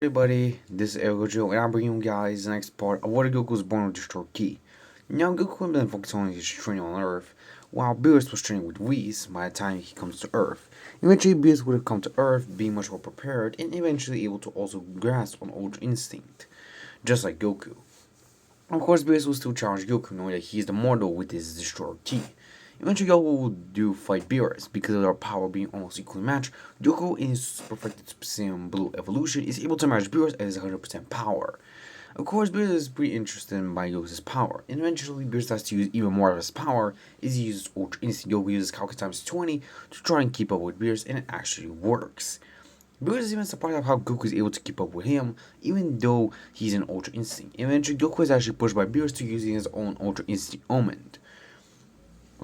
Everybody, this is Gojo, and I'm bringing you guys the next part of what Goku was born with the Destroyer Key. Now, Goku had been focused on his training on Earth, while Beerus was training with Whis by the time he comes to Earth. Eventually, Beerus would have come to Earth, being much more prepared, and eventually able to also grasp on Ultra Instinct, just like Goku. Of course, Beerus will still challenge Goku, knowing that he is the mortal with his Destroyer Key. Eventually, Goku will do fight Beerus because of their power being almost equally matched. Goku, in his perfected Super Saiyan Blue evolution, is able to match Beerus at his 100% power. Of course, Beerus is pretty interested by Goku's power, and eventually Beerus has to use even more of his power as he uses Ultra Instinct. Goku uses Calcul times 20 to try and keep up with Beerus, and it actually works. Beerus is even surprised at how Goku is able to keep up with him, even though he's an Ultra Instinct. Eventually, Goku is actually pushed by Beerus to using his own Ultra Instinct Omen,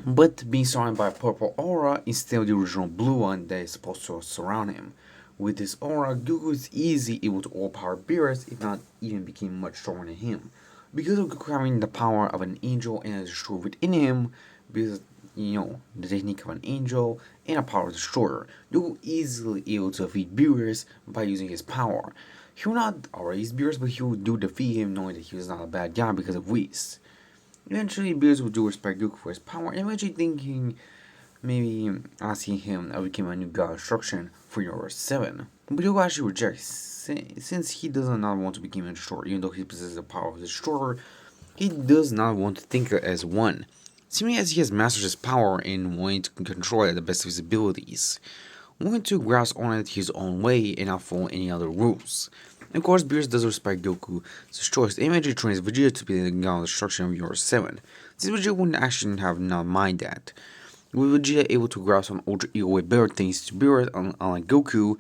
but being surrounded by a purple aura instead of the original blue one that is supposed to surround him. With this aura, Goku is easily able to overpower Beerus, if not even became much stronger than him. Because of Goku having the power of an angel and a destroyer within him, because the technique of an angel and a power destroyer, Goku easily able to defeat Beerus by using his power. He will not erase Beerus, but he will do defeat him, knowing that he was not a bad guy because of Whis. Eventually, Beerus would do respect Goku for his power, and eventually thinking maybe asking him to become a new god instruction for your 7. But Goku actually rejects, since he does not want to become a destroyer, even though he possesses the power of the destroyer, he does not want to think as one, seeming as he has mastered his power and wanting to control it at the best of his abilities, wanting to grasp on it his own way and not follow any other rules. Of course, Beerus does respect Goku's choice and eventually trains Vegeta to be the god of destruction of Universe 7, since Vegeta wouldn't actually have not mind that. With Vegeta able to grasp on Ultra Ego way better things to Beerus, unlike Goku,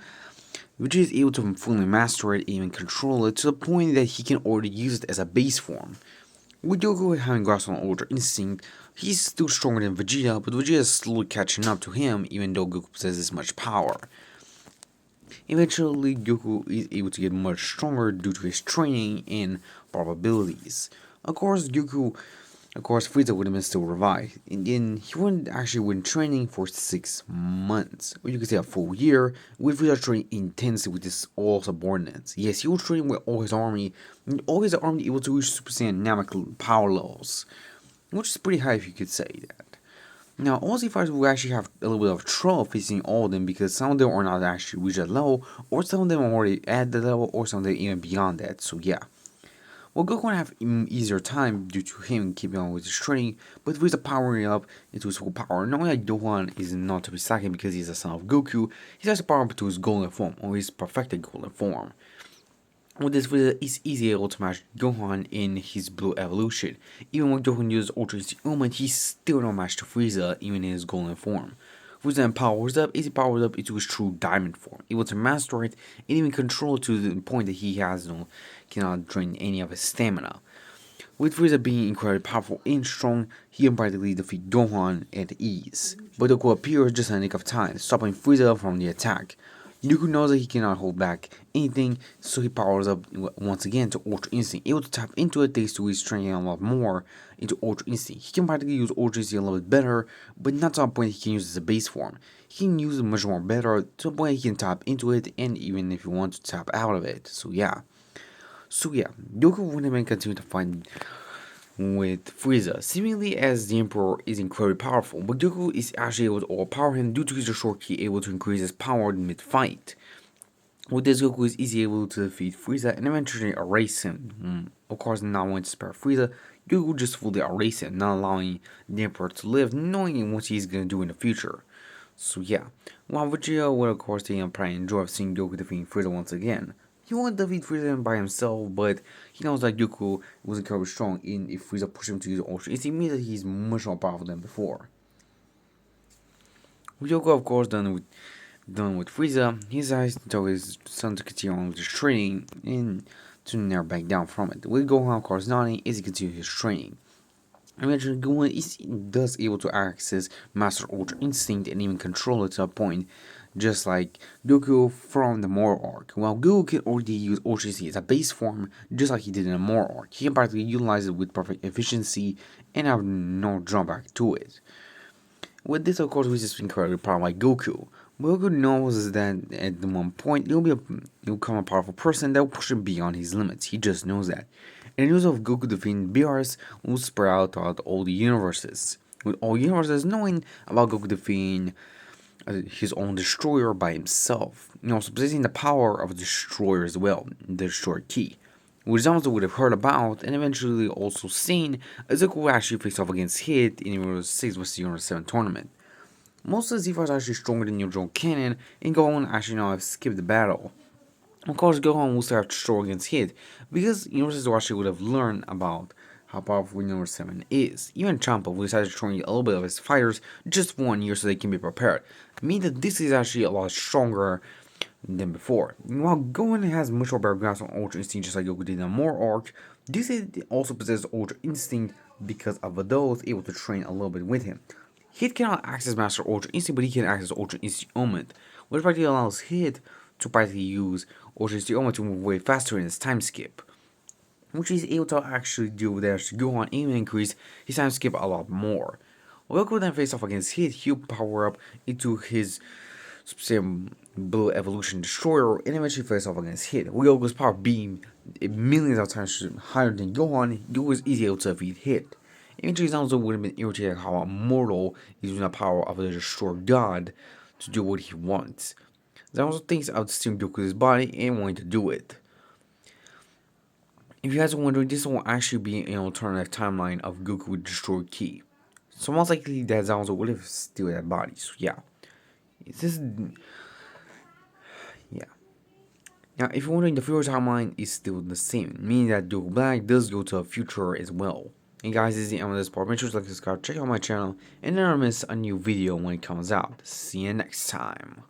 Vegeta is able to fully master it and even control it to the point that he can already use it as a base form. With Goku having grasped on Ultra Instinct, he's still stronger than Vegeta, but Vegeta is slowly catching up to him even though Goku possesses much power. Eventually, Goku is able to get much stronger due to his training and power abilities. Frieza would have been still revived, and then he wouldn't actually been training for 6 months, or you could say a full year, with Frieza training intensely with his all subordinates. Yes, he was training with all his army, and all his army able to reach Super Saiyan dynamic power levels, which is pretty high if you could say that. Now, Aussie fighters will actually have a little bit of trouble facing all of them because some of them are not actually reached that level, or some of them are already at the level, or some of them even beyond that, so yeah. Well, Goku will have an easier time due to him keeping on with his training, but with the powering up into his full power, knowing that Gohan is not to be second because he's a son of Goku, he has to power up to his golden form, or his perfected golden form. With this, Frieza is easily able to match Gohan in his blue evolution. Even when Gohan uses Ultra Instinct Omen, he's still no match to Frieza, even in his golden form. Frieza then powers up into his true diamond form, able to master it and even control it to the point that he cannot drain any of his stamina. With Frieza being incredibly powerful and strong, he can practically defeat Gohan at ease. But Goku appears just in a nick of time, stopping Frieza from the attack. Goku knows that he cannot hold back anything, so he powers up once again to Ultra Instinct, able to tap into it thanks to his training a lot more into Ultra Instinct. He can practically use Ultra Instinct a little bit better, but not to a point he can use it as a base form. He can use it much more better to a point he can tap into it, and even if he wants to tap out of it. So yeah, Goku would then continue to fight with Frieza, seemingly as the Emperor is incredibly powerful, but Goku is actually able to overpower him due to his short key able to increase his power mid-fight. With this, Goku is easily able to defeat Frieza and eventually erase him. Of course, not wanting to spare Frieza, Goku just fully erase him, not allowing the Emperor to live, knowing what he's gonna do in the future. So yeah, while Vegeta would of course probably enjoy seeing Goku defeating Frieza once again. He won't defeat Frieza by himself, but he knows that Goku was incredibly strong, and if Frieza pushed him to use Ultra Instinct, it means that he's much more powerful than before. With Goku, of course, done with Frieza, he decides to tell his son to continue on with his training and to never back down from it. With Gohan, of course, nodding as he continues his training. Eventually, Gohan is thus able to access Master Ultra Instinct and even control it to a point, just like Goku from the Moro arc. While Goku can already use Ultra Instinct as a base form, just like he did in the Moro arc, he can practically utilize it with perfect efficiency and have no drawback to it. With this, of course, we just incredibly proud like Goku, Goku knows that at the one point he'll become a powerful person that will push him beyond his limits. He just knows that. And the news of Goku defeating Beerus will spread out throughout all the universes, with all universes knowing about Goku defeating his own destroyer by himself. Also possessing the power of a destroyer as well, the destroyer key, which Zanzo would have heard about and eventually also seen as Goku would actually face off against Hit in the Universe 6 vs. Universe 7 tournament. Most of the Z-Fighters are actually stronger than the original canon, and Gohan actually now have skipped the battle. Of course, Gohan will still have to struggle against Hit, because Universe actually would have learned about how powerful Universe 7 is. Even Champa will decide to train a little bit of his fighters just 1 year so they can be prepared, meaning that this is actually a lot stronger than before. While Gohan has much more better grasp on Ultra Instinct just like Goku did in More Arc, this also possesses Ultra Instinct because of those able to train a little bit with him. Hit cannot access Master Ultra Instinct, but he can access Ultra Instinct Element, which practically allows Hit to practically use Ultra Instinct Element to move way faster in his time skip, which he's able to actually do with that to go on and increase his time skip a lot more. Goku then face off against Hit, he'll power up into his same Blue Evolution Destroyer and eventually face off against Hit. With Goku's power being millions of times higher than Gohan, Goku was easy able to defeat Hit. Eventually, Zanzo would have been irritated how immortal is using the power of the Destroyer God to do what he wants. Zanzo thinks of stealing Goku's body and wanting to do it. If you guys are wondering, this will actually be an alternative timeline of Goku with Destroyer Key. So most likely that Zanzo would have steal that body. So yeah. This yeah. Now if you're wondering, the future timeline is still the same, meaning that Goku Black does go to a future as well. And guys, this is the end of this part. Make sure to like, subscribe, check out my channel, and never miss a new video when it comes out. See you next time.